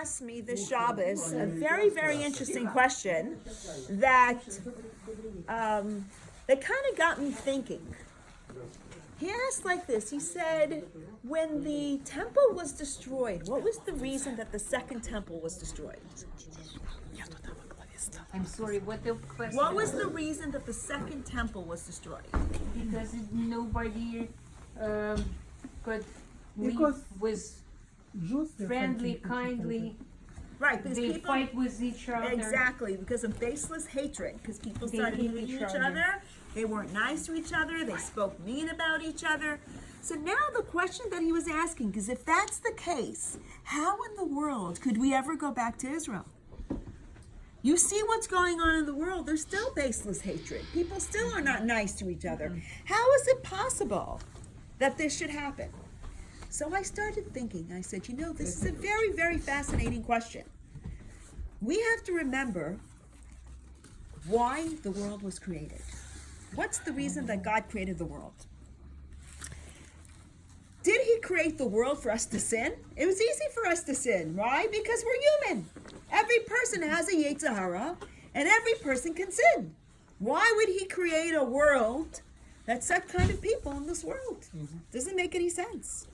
asked me this Shabbos a very, very interesting question that that kind of got me thinking. He asked like this. He said, when the temple was destroyed, what was the reason that the second temple was destroyed? I'm sorry, what the question? What was the reason that the second temple was destroyed? Because nobody could Because live with Jews, they're friendly, fighting kindly. Right, because They people fight with each other. exactly because of baseless hatred. Because people They started hate hating each each other. other. They weren't nice to each other. They spoke mean about each other. So now the question that he was asking is, if that's the case, how in the world could we ever go back to Israel? You see what's going on in the world. There's still baseless hatred. People still are not nice to each other. How is it possible that this should happen? So I started thinking. I said, this is a very, very fascinating question. We have to remember why the world was created. What's the reason that God created the world? Did he create the world for us to sin? It was easy for us to sin, right? Because we're human. Every person has a Yetzer Hara, and every person can sin. Why would he create a world that's that kind of people in this world? Doesn't make any sense.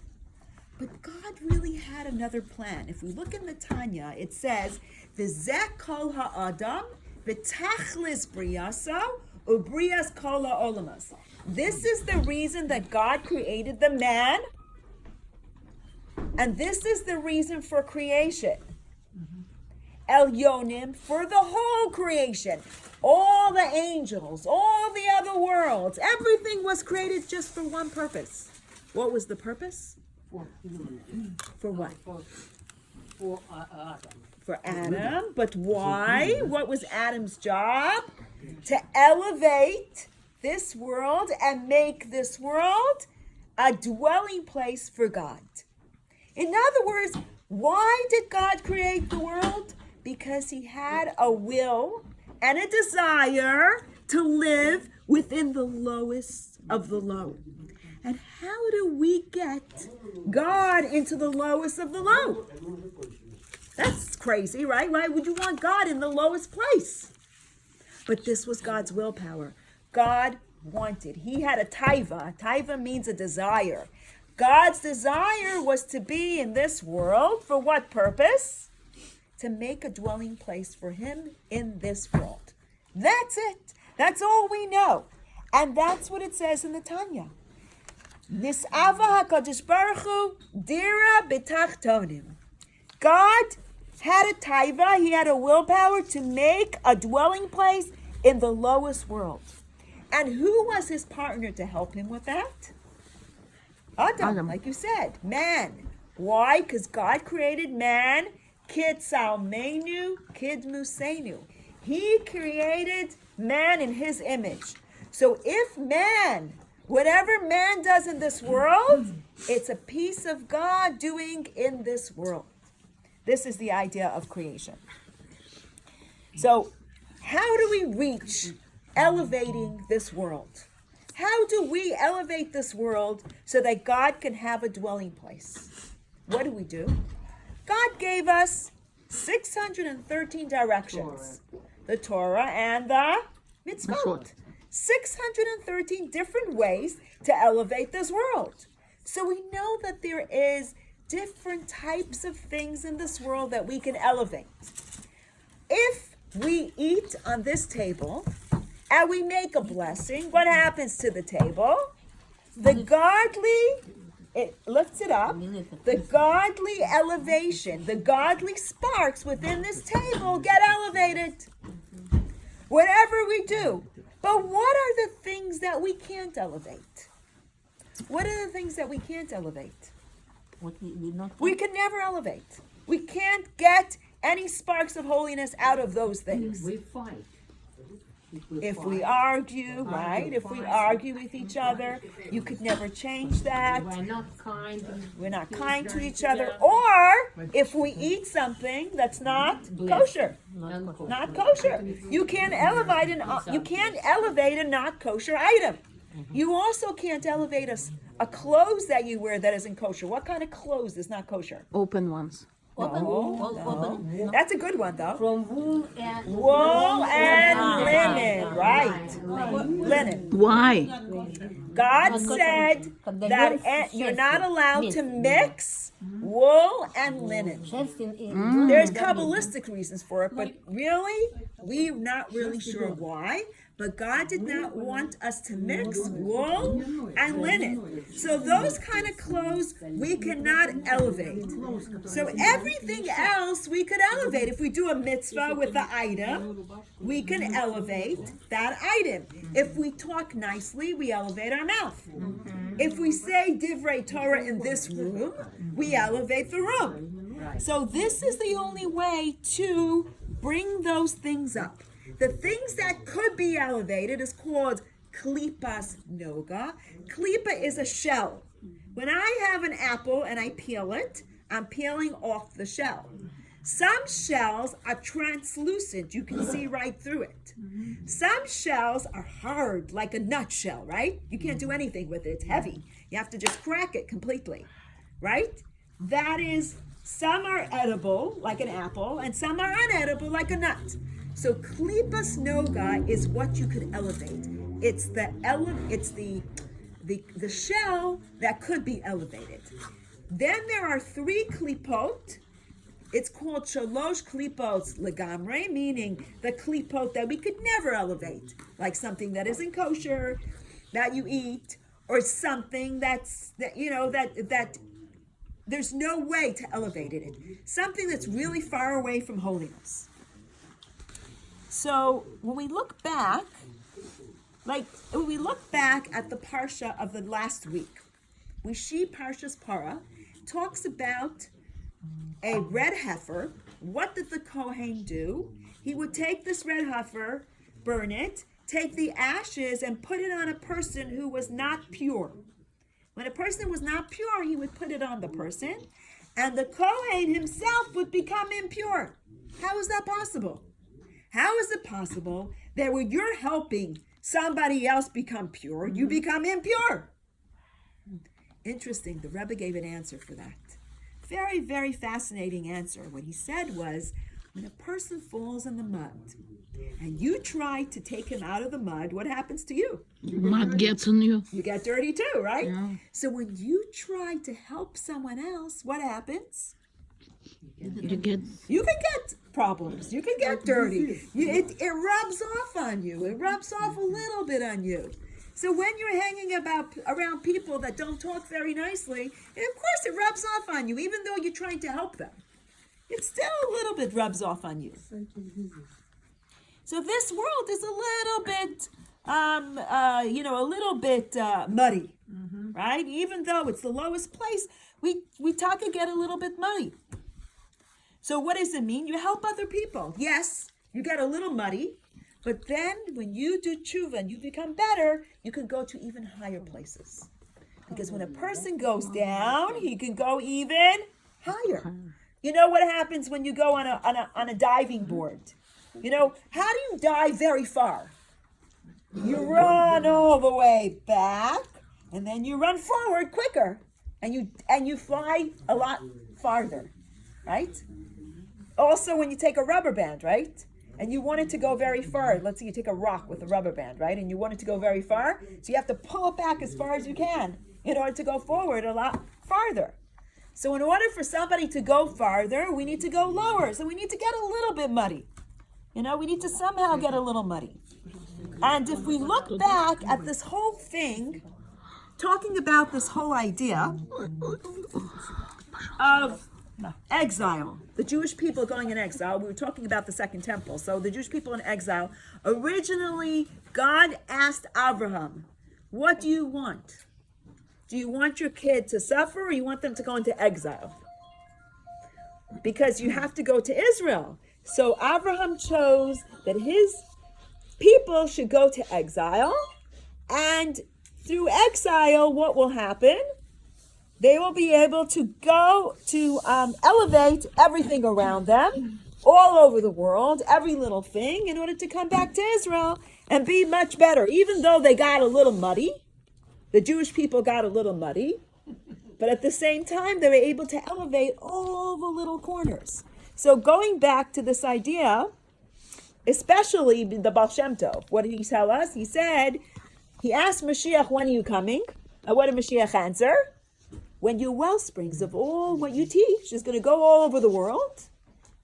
But God really had another plan. If we look in the Tanya, it says, "V'zeh kol ha'adam v'tachlis briyaso ubriyas kol ha'olamas." This is the reason that God created the man, and this is the reason for creation. Elyonim, for the whole creation. All the angels, all the other worlds, everything was created just for one purpose. What was the purpose? For what? For Adam. For Adam. But why? What was Adam's job? To elevate this world and make this world a dwelling place for God. In other words, why did God create the world? Because he had a will and a desire to live within the lowest of the low. And how do we get God into the lowest of the low? That's crazy, right? Why would you want God in the lowest place? But this was God's willpower. God wanted. He had a taiva. Taiva means a desire. God's desire was to be in this world for what purpose? To make a dwelling place for him in this world. That's it. That's all we know. And that's what it says in the Tanya. Nis'ava HaKadosh Baruch Hu dira b'tachtonim. God had a taiva, he had a willpower to make a dwelling place in the lowest world. And who was his partner to help him with that? Adam, like you said, man. Why? Because God created man, kid salmenu, kid musenu. He created man in his image. So if man, whatever man does in this world, it's a piece of God doing in this world. This is the idea of creation. So how do we reach elevating this world? How do we elevate this world so that God can have a dwelling place? What do? God gave us 613 directions. The Torah and the mitzvot. 613 different ways to elevate this world. So we know that there is different types of things in this world that we can elevate. If we eat on this table and we make a blessing, what happens to the table? The godly, it lifts it up, the godly elevation, the godly sparks within this table get elevated. Whatever we do. But what are the things that we can't elevate? What are the things that we can't elevate? We can never elevate. We can't get any sparks of holiness out of those things. We fight. If we argue, right? If we argue with each other, you could never change that. We're not kind. We're not kind to each other. Or if we eat something that's not kosher. Not kosher. You can't elevate a not kosher item. You also can't elevate a clothes that you wear that isn't kosher. What kind of clothes is not kosher? Open ones. Open. That's a good one, though. From wool and Wool and linen, right? Linen. Why? God said that you're not allowed to mix wool and linen. There's Kabbalistic reasons for it, but really, we're not really sure why. But God did not want us to mix wool and linen. So those kind of clothes we cannot elevate. So everything else we could elevate. If we do a mitzvah with the item, we can elevate that item. If we talk nicely, we elevate our mouth. If we say divrei Torah in this room, we elevate the room. So this is the only way to bring those things up. The things that could be elevated is called klipas noga. Klipa is a shell. When I have an apple and I peel it, I'm peeling off the shell. Some shells are translucent. You can see right through it. Some shells are hard, like a nutshell, right? You can't do anything with it. It's heavy. You have to just crack it completely, right? That is, some are edible, like an apple, and some are unedible, like a nut. So klipas noga is what you could elevate. It's the shell that could be elevated. Then there are 3 klipot. It's called shalosh klipot legamre, meaning the klipot that we could never elevate, like something that isn't kosher, that you eat, or something that there's no way to elevate it. Something that's really far away from holiness. So when we look back at the parsha of the last week, we see Parshas Parah talks about a red heifer. What did the Kohen do? He would take this red heifer, burn it, take the ashes, and put it on a person who was not pure. When a person was not pure, he would put it on the person, and the Kohen himself would become impure. How is that possible? How is it possible that when you're helping somebody else become pure, you become impure? Interesting. The Rebbe gave an answer for that. Very, very fascinating answer. What he said was, when a person falls in the mud and you try to take him out of the mud, what happens to you? Mud gets on you. You get dirty too, right? Yeah. So when you try to help someone else, what happens? You get You can get problems. You can get dirty. It rubs off on you. It rubs off a little bit on you. So when you're hanging around people that don't talk very nicely, of course it rubs off on you, even though you're trying to help them. It still a little bit rubs off on you. So this world is a little bit, muddy, right? Even though it's the lowest place, we talk and get a little bit muddy. So what does it mean? You help other people. Yes, you get a little muddy, but then when you do tshuva and you become better, you can go to even higher places. Because when a person goes down, he can go even higher. You know what happens when you go on a diving board? You know, how do you dive very far? You run all the way back, and then you run forward quicker, and you fly a lot farther, right? Also, when you take a rubber band, right? And you want it to go very far. Let's say you take a rock with a rubber band, right? And you want it to go very far. So you have to pull it back as far as you can in order to go forward a lot farther. So in order for somebody to go farther, we need to go lower. So we need to get a little bit muddy. You know, we need to somehow get a little muddy. And if we look back at this whole thing, talking about this whole idea of exile, the Jewish people going in exile, we were talking about the Second Temple. So the Jewish people in exile, originally God asked Abraham, what do you want? Do you want your kid to suffer or you want them to go into exile? Because you have to go to Israel. So Abraham chose that his people should go to exile, and through exile, what will happen? They will be able to go to elevate everything around them, all over the world, every little thing, in order to come back to Israel and be much better. Even though they got a little muddy, the Jewish people got a little muddy, But at the same time, they were able to elevate all the little corners. So going back to this idea, especially the Baal Shem Tov, what did he tell us? He said, he asked Mashiach, when are you coming? And what did Mashiach answer? When your wellsprings of all what you teach is going to go all over the world,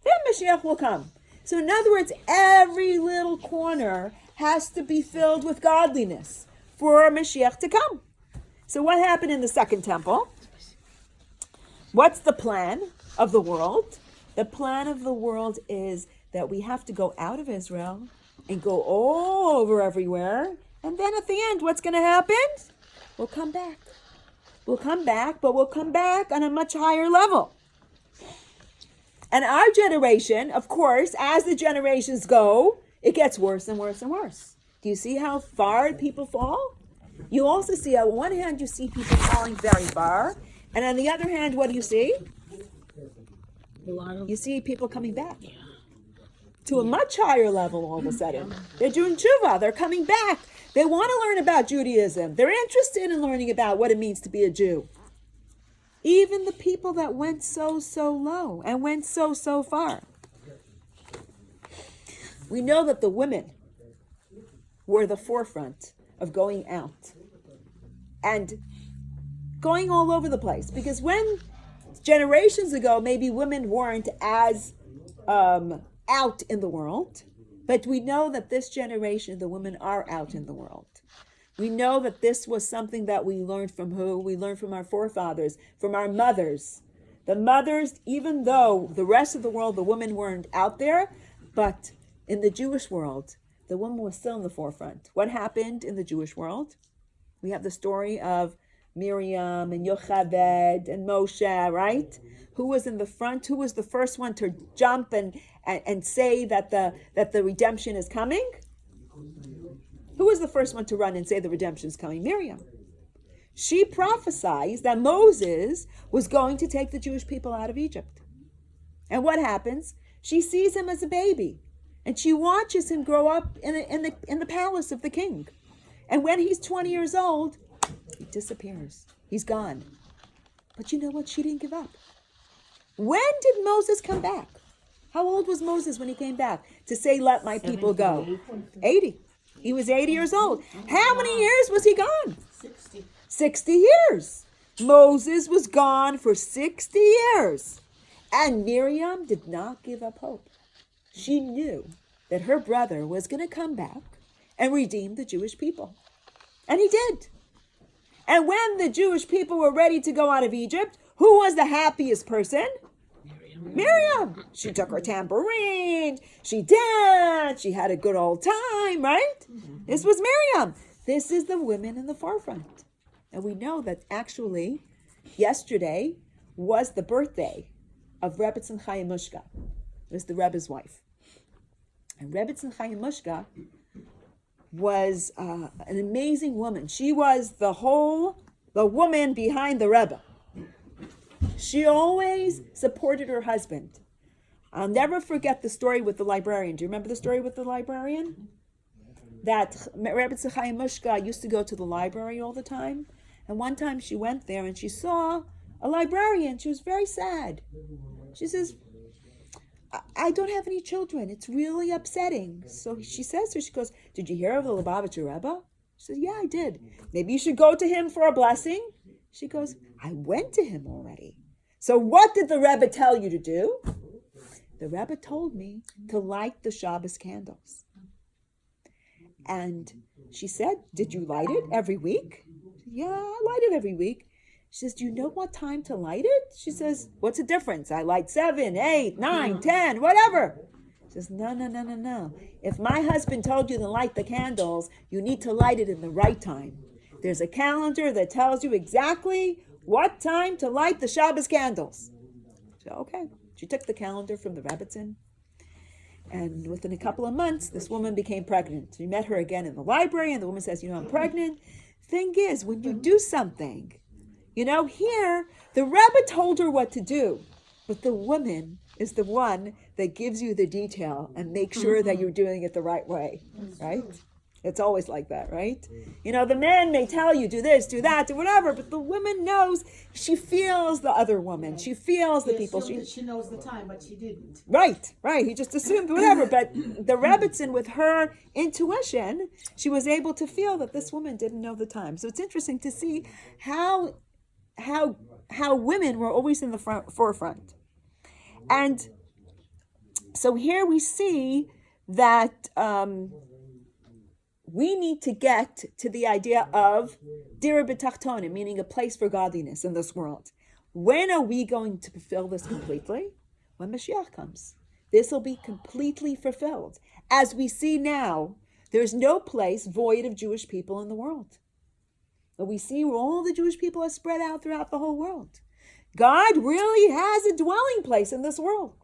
then Mashiach will come. So in other words, every little corner has to be filled with godliness for Mashiach to come. So what happened in the second temple? What's the plan of the world? The plan of the world is that we have to go out of Israel and go all over everywhere. And then at the end, what's going to happen? We'll come back. We'll come back, but we'll come back on a much higher level. And our generation, of course, as the generations go, it gets worse and worse and worse. Do you see how far people fall? You also see, on one hand, you see people falling very far. And on the other hand, what do you see? You see people coming back to a much higher level all of a sudden. They're doing tshuva. They're coming back. They want to learn about Judaism. They're interested in learning about what it means to be a Jew. Even the people that went so low and went so far. We know that the women were the forefront of going out and going all over the place. Because when generations ago, maybe women weren't as out in the world, but we know that this generation, the women are out in the world. We know that this was something that we learned from who? We learned from our forefathers, from our mothers. The mothers, even though the rest of the world, the women weren't out there, but in the Jewish world, the woman was still in the forefront. What happened in the Jewish world? We have the story of Miriam and Yocheved and Moshe, right? Who was in the front? Who was the first one to jump and say that the redemption is coming? Who was the first one to run and say the redemption is coming? Miriam. She prophesies that Moses was going to take the Jewish people out of Egypt. And what happens? She sees him as a baby, and she watches him grow up in the palace of the king. And when he's 20 years old, he disappears. He's gone. But you know what? She didn't give up. When did Moses come back? How old was Moses when he came back to say, let my people go? 80. He was 80 years old. How many years was he gone? 60 years. Moses was gone for 60 years. And Miriam did not give up hope. She knew that her brother was going to come back and redeem the Jewish people. And he did. And when the Jewish people were ready to go out of Egypt, who was the happiest person? Miriam. She took her tambourine, she danced, she had a good old time, right? This was Miriam. This is the women in the forefront. And we know that actually yesterday was the birthday of Rebbetzin Chaya Mushka. It was the Rebbe's wife. And Rebbetzin Chaya Mushka was an amazing woman. She was the woman behind the Rebbe. She always supported her husband. I'll never forget the story with the librarian. Do you remember the story with the librarian? That Rebbetzin Chaya Mushka used to go to the library all the time. And one time she went there and she saw a librarian. She was very sad. She says, I don't have any children. It's really upsetting. So she says to her, she goes, did you hear of the Lubavitcher Rebbe? She says, yeah, I did. Maybe you should go to him for a blessing. She goes, I went to him already. So what did the Rebbe tell you to do? The Rebbe told me to light the Shabbos candles. And she said, did you light it every week? Yeah, I light it every week. She says, do you know what time to light it? She says, what's the difference? I light 7, 8, 9, 10, whatever. She says, no. If my husband told you to light the candles, you need to light it in the right time. There's a calendar that tells you exactly what time to light the Shabbos candles. So, okay. She took the calendar from the Rebbetzin, and within a couple of months, this woman became pregnant. We met her again in the library, and the woman says, I'm pregnant. Thing is, when you do something, here, the Rebbe told her what to do, but the woman is the one that gives you the detail and makes sure that you're doing it the right way, right? It's always like that, right? You know, the man may tell you, do this, do that, do whatever, but the woman knows, she feels the other woman. She feels the people. She knows the time, but she didn't. Right. He just assumed whatever. But the Rebbitzin, with her intuition, she was able to feel that this woman didn't know the time. So it's interesting to see how women were always in the forefront. And so here we see that we need to get to the idea of dira b'tachtonim, meaning a place for godliness in this world. When are we going to fulfill this completely? When Mashiach comes. This will be completely fulfilled. As we see now, there's no place void of Jewish people in the world. But we see where all the Jewish people are spread out throughout the whole world. God really has a dwelling place in this world.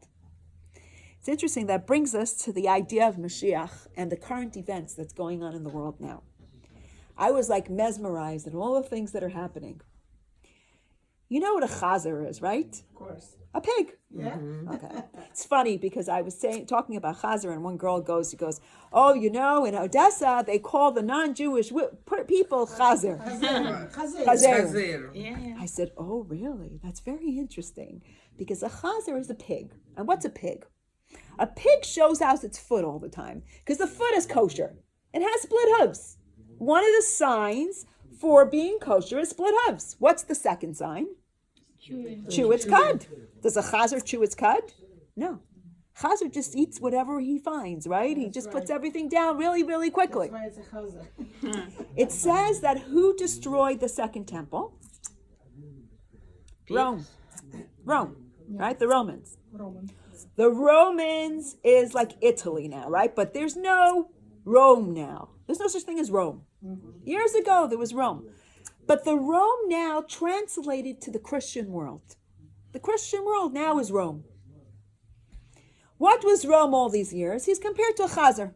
It's interesting, that brings us to the idea of Mashiach and the current events that's going on in the world now. I was like mesmerized at all the things that are happening. You know what a chazer is, right? Of course. A pig. Yeah. Okay. It's funny because I was talking about chazer, and one girl goes, oh, you know, in Odessa, they call the non-Jewish people chazer. Chazer. Yeah. I said, oh, really? That's very interesting. Because a chazer is a pig. And what's a pig? A pig shows out its foot all the time because the foot is kosher. It has split hooves. One of the signs for being kosher is split hooves. What's the second sign? Chew its cud. Does a chazer chew its cud? No. Chazer just eats whatever he finds, right? He just puts everything down really, really quickly. That's why it's a chazer. It says that who destroyed the second temple? Rome, right? The Romans. The Romans is like Italy now, right? But there's no Rome now. There's no such thing as Rome. Years ago, there was Rome. But the Rome now translated to the Christian world. The Christian world now is Rome. What was Rome all these years? He's compared to a chazer.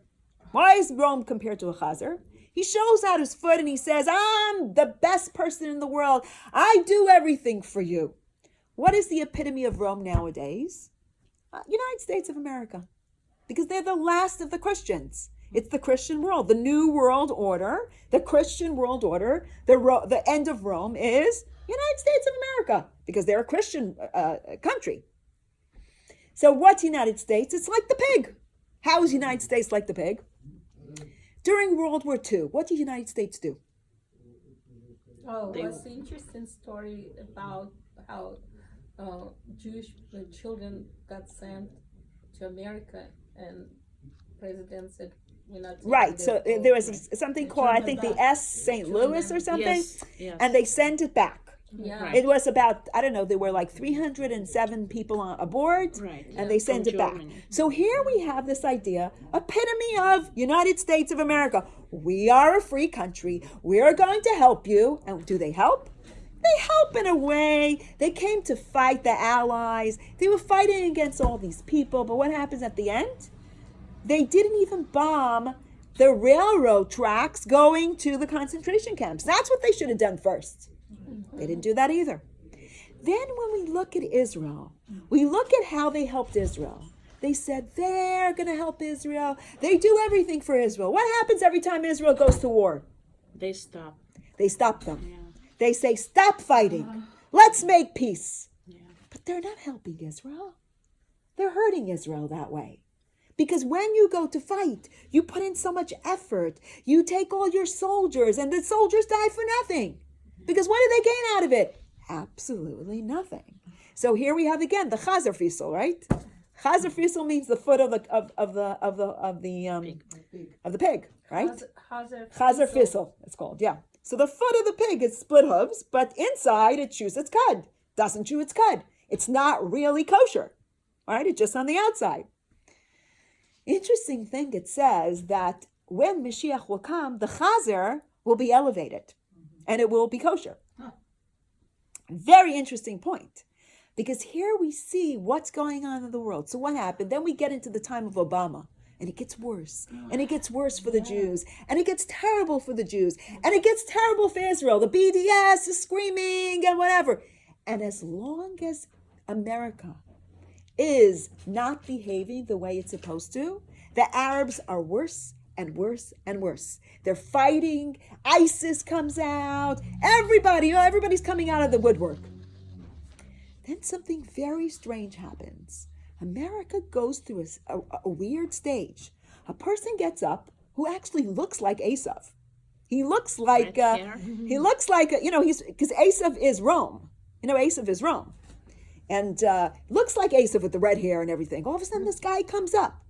Why is Rome compared to a chazer? He shows out his foot and he says, I'm the best person in the world. I do everything for you. What is the epitome of Rome nowadays? United States of America. Because they're the last of the Christians. It's the Christian world, the new world order, the Christian world order. The end of Rome is United States of America because they're a Christian country. So what's United States? It's like the pig. How is United States like the pig? During World War II, what did the United States do? Oh, it's an interesting story about how Jewish children got sent to America, and president said, we're not taking Right, them so for- there was something called, I think, the S. St. Louis or something, Yes. and they sent it back. Yeah. Right. It was about, I don't know, there were like 307 people aboard, Right. and they sent From it back. Germany. So here we have this idea, epitome of United States of America. We are a free country. We are going to help you. And do they help? They help in a way. They came to fight the Allies. They were fighting against all these people. But what happens at the end? They didn't even bomb the railroad tracks going to the concentration camps. That's what they should have done first. They didn't do that either. Then when we look at Israel, we look at how they helped Israel. They said they're going to help Israel. They do everything for Israel. What happens every time Israel goes to war? They stop. They stop them. Yeah. They say, stop fighting. Let's make peace. Yeah. But they're not helping Israel. They're hurting Israel that way. Because when you go to fight, you put in so much effort. You take all your soldiers, and the soldiers die for nothing. Because what do they gain out of it? Absolutely nothing. So here we have again the chazer fisel, right? Chazer fisel means the foot of the pig, right? Chazer fisel, it's called, yeah. So the foot of the pig is split hooves, but inside it chews its cud. Doesn't chew its cud. It's not really kosher, right? It's just on the outside. Interesting thing, it says that when Mashiach will come, the chazer will be elevated and it will be kosher. Very interesting point. Because here we see what's going on in the world. So what happened? Then we get into the time of Obama. And it gets worse. And it gets worse for the Jews. And it gets terrible for the Jews. And it gets terrible for Israel. The BDS is screaming and whatever. And as long as America is not behaving the way it's supposed to, the Arabs are worse and worse and worse. They're fighting. ISIS comes out. Everybody's coming out of the woodwork. Then something very strange happens. America goes through a weird stage. A person gets up who actually looks like Esav. He looks like, he's, because Esav is Rome. Esav is Rome. And looks like Esav with the red hair and everything. All of a sudden, this guy comes up.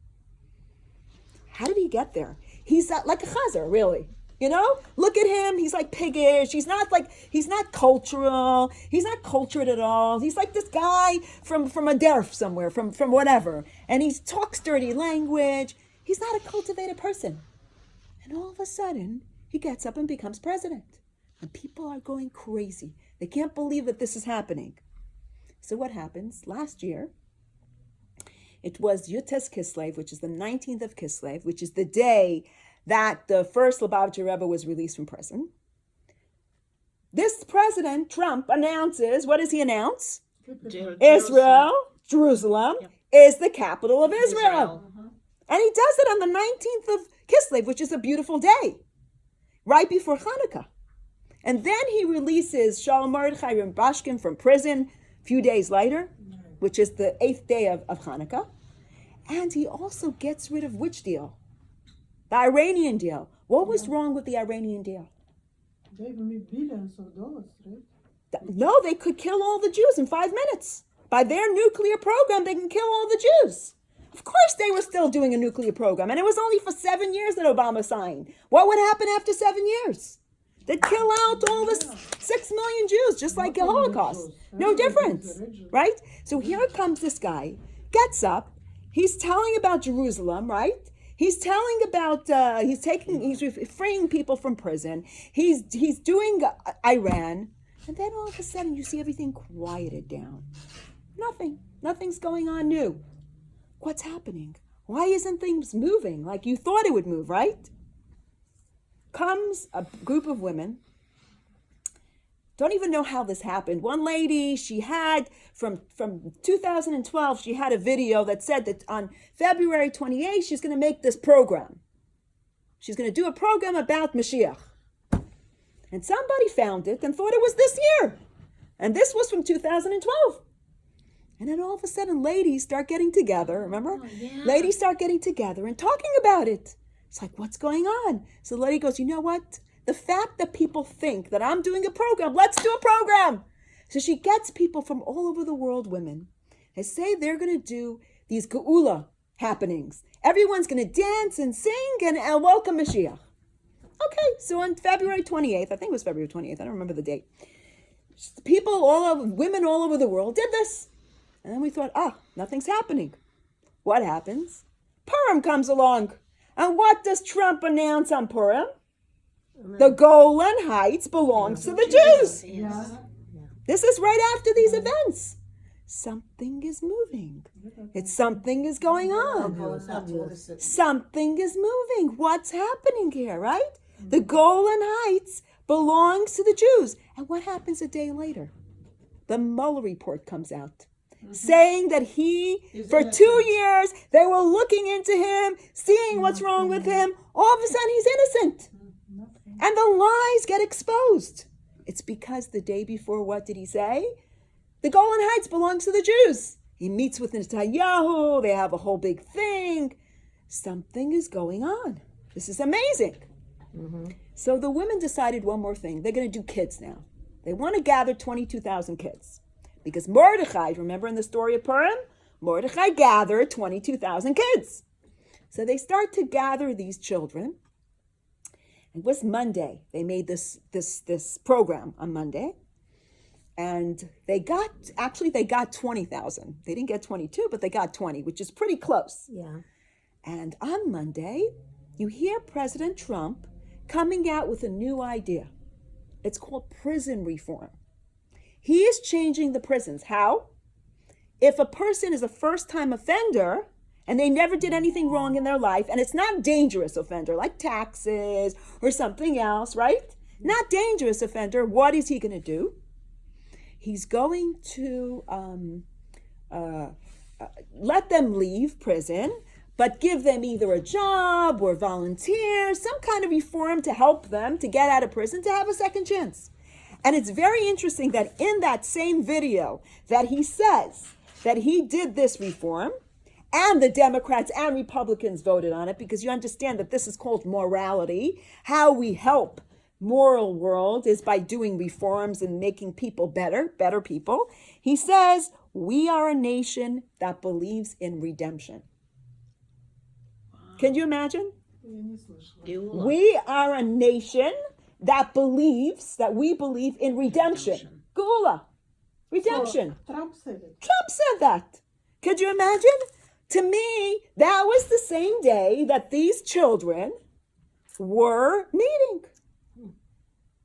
How did he get there? He's like a chazar, really. Look at him. He's like piggish. He's not cultural. He's not cultured at all. He's like this guy from a derf somewhere, from whatever. And he talks dirty language. He's not a cultivated person. And all of a sudden, he gets up and becomes president. And people are going crazy. They can't believe that this is happening. So what happens? Last year, it was Yutes Kislev, which is the 19th of Kislev, which is the day that the first Lubavitcher Rebbe was released from prison. This president, Trump, announces, what does he announce? Israel, Jerusalem, is the capital of Israel. And he does it on the 19th of Kislev, which is a beautiful day, right before Hanukkah. And then he releases Shalom Mordechai Bashkin from prison a few days later, which is the 8th day of Hanukkah. And he also gets rid of which deal? The Iranian deal. What was wrong with the Iranian deal? Gave me billions of dollars, right? No, they could kill all the Jews in 5 minutes. By their nuclear program, they can kill all the Jews. Of course they were still doing a nuclear program. And it was only for 7 years that Obama signed. What would happen after 7 years? They'd kill out all the 6 million Jews, just like the Holocaust. No difference, right? So here comes this guy, gets up, he's telling about Jerusalem, right? He's telling about, he's freeing people from prison. He's doing Iran. And then all of a sudden you see everything quieted down. Nothing's going on new. What's happening? Why isn't things moving like you thought it would move, right? Comes a group of women. Don't even know how this happened. One lady, she had, from 2012, she had a video that said that on February 28th, she's going to make this program. She's going to do a program about Mashiach. And somebody found it and thought it was this year. And this was from 2012. And then all of a sudden, ladies start getting together, remember? Oh, yeah. Ladies start getting together and talking about it. It's like, what's going on? So the lady goes, you know what? The fact that people think that I'm doing a program, let's do a program. So she gets people from all over the world, women, and say they're going to do these geula happenings. Everyone's going to dance and sing and welcome Mashiach. Okay, so on February 28th, I think it was February 28th, I don't remember the date. Women all over the world did this. And then we thought, nothing's happening. What happens? Purim comes along. And what does Trump announce on Purim? The Golan Heights belongs to the Jews. Yeah. This is right after these events. Something is moving. Something is going on. Something is moving. What's happening here, right? The Golan Heights belongs to the Jews. And what happens a day later? The Mueller report comes out. Saying that for 2 years, they were looking into him, seeing what's wrong with him. All of a sudden, he's innocent. And the lies get exposed. It's because the day before, what did he say? The Golan Heights belongs to the Jews. He meets with Netanyahu. They have a whole big thing. Something is going on. This is amazing. Mm-hmm. So the women decided one more thing. They're going to do kids now. They want to gather 22,000 kids. Because Mordechai, remember in the story of Purim? Mordechai gathered 22,000 kids. So they start to gather these children. It was Monday. They made this program on Monday. And they got 20,000. They didn't get 22, but they got 20, which is pretty close. Yeah. And on Monday, you hear President Trump coming out with a new idea. It's called prison reform. He is changing the prisons. How? If a person is a first-time offender and they never did anything wrong in their life, and it's not a dangerous offender like taxes or something else, right? Not dangerous offender, what is he going to do? He's going to let them leave prison, but give them either a job or volunteer, some kind of reform to help them to get out of prison, to have a second chance. And it's very interesting that in that same video that he says that he did this reform, and the Democrats and Republicans voted on it, because you understand that this is called morality. How we help moral world is by doing reforms and making people better people. He says, we are a nation that believes in redemption. Can you imagine? We are a nation that we believe in redemption. Geula. Redemption. Trump said it. Trump said that. Could you imagine? To me, that was the same day that these children were meeting.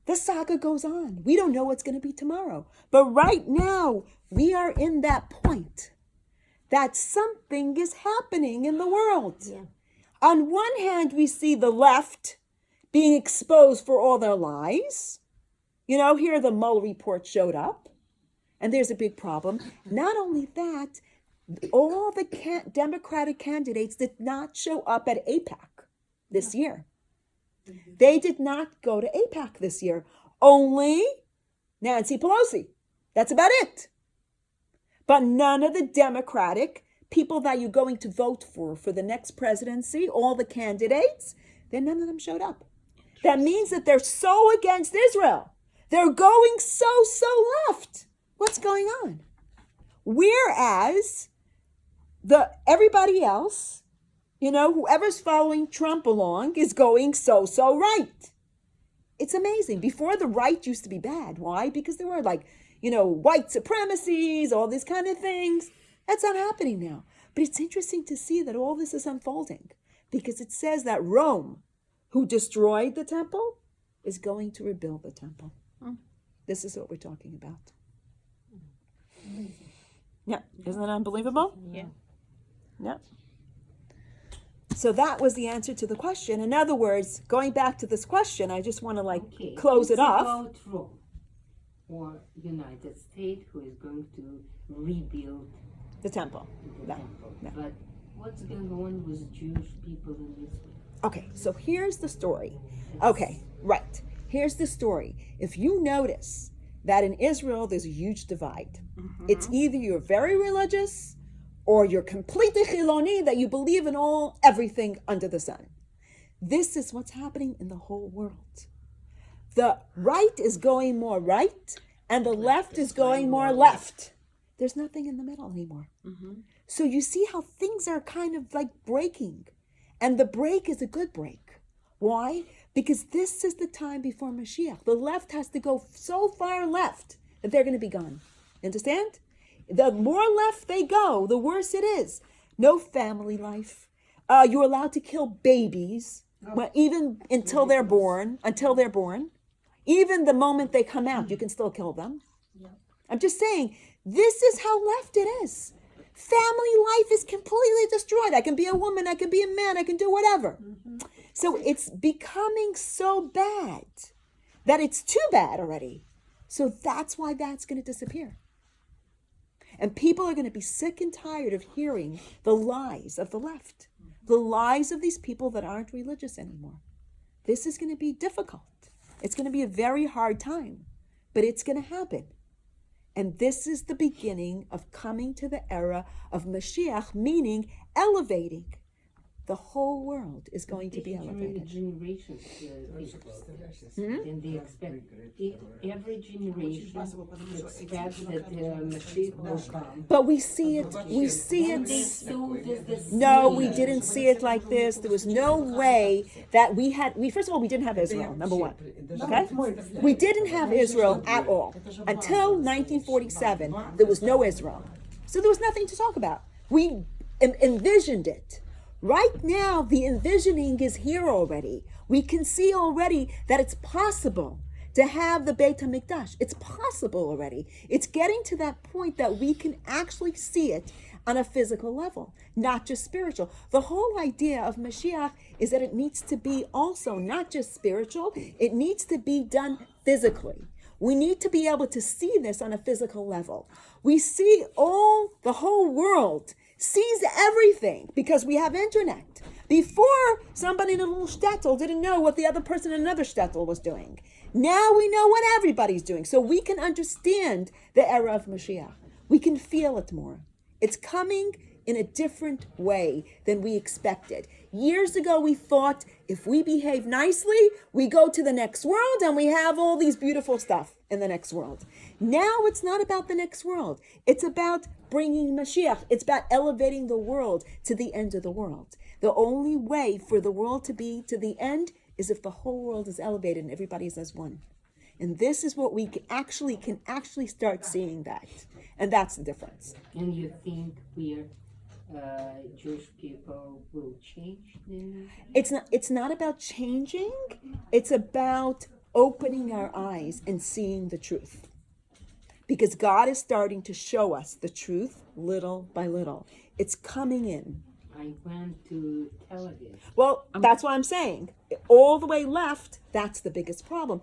The saga goes on. We don't know what's going to be tomorrow. But right now, we are in that point that something is happening in the world. Yeah. On one hand, we see the left being exposed for all their lies. You know, here the Mueller report showed up, and there's a big problem. Not only that, all the Democratic candidates did not show up at AIPAC this year. They did not go to AIPAC this year. Only Nancy Pelosi. That's about it. But none of the Democratic people that you're going to vote for the next presidency, all the candidates, then none of them showed up. That means that they're so against Israel. They're going so left. What's going on? Whereas everybody else, you know, whoever's following Trump along is going so right. It's amazing. Before, the right used to be bad. Why? Because there were white supremacies, all these kind of things. That's not happening now. But it's interesting to see that all this is unfolding, because it says that Rome, who destroyed the temple, is going to rebuild the temple. This is what we're talking about. Yeah, isn't that unbelievable? Yeah. Yeah. So that was the answer to the question. In other words, going back to this question, I just want to close it off. About Rome or United States, who is going to rebuild The temple. the No, temple. no. But what's going on with Jewish people in Israel? Okay, so here's the story. Okay, right. Here's the story. If you notice that in Israel, there's a huge divide. It's either you're very religious or you're completely chiloni, that you believe in everything under the sun. This is what's happening in the whole world. The right is going more right, and the left is going more left. There's nothing in the middle anymore. So you see how things are kind of like breaking. And the break is a good break. Why? Because this is the time before Mashiach. The left has to go so far left that they're going to be gone. Understand? The more left they go, the worse it is. No family life. You're allowed to kill babies, even until they're born. Even the moment they come out, you can still kill them. I'm just saying, this is how left it is. Family life is completely destroyed. I can be a woman, I can be a man, I can do whatever. So it's becoming so bad that it's too bad already. So that's why that's going to disappear. And people are going to be sick and tired of hearing the lies of the left, the lies of these people that aren't religious anymore. This is going to be difficult. It's going to be a very hard time, but it's going to happen. And this is the beginning of coming to the era of Mashiach, meaning elevating. The whole world is going to be elevated. Generations, and they expect every generation expects that Mashiach will come. But we see it. No, we didn't see it like this. There was no way that we first of all, we didn't have Israel, number one. Okay? We didn't have Israel at all. Until 1947, there was no Israel. So there was nothing to talk about. We envisioned it. Right now, the envisioning is here already. We can see already that it's possible to have the Beit HaMikdash. It's possible already. It's getting to that point that we can actually see it on a physical level, not just spiritual. The whole idea of Mashiach is that it needs to be also not just spiritual, it needs to be done physically. We need to be able to see this on a physical level. We see the whole world sees everything because we have internet. Before, somebody in a little shtetl didn't know what the other person in another shtetl was doing. Now we know what everybody's doing, so we can understand the era of Mashiach. We can feel it more. It's coming in a different way than we expected. Years ago, we thought if we behave nicely, we go to the next world and we have all these beautiful stuff in the next world. Now it's not about the next world. It's about bringing Mashiach. It's about elevating the world to the end of the world. The only way for the world to be to the end is if the whole world is elevated and everybody is as one. And this is what we can actually start seeing that. And that's the difference. And you think we're Jewish people will change then? It's not about changing. It's about opening our eyes and seeing the truth. Because God is starting to show us the truth little by little. It's coming in. I went to Tel Aviv. Well, that's what I'm saying. All the way left, that's the biggest problem.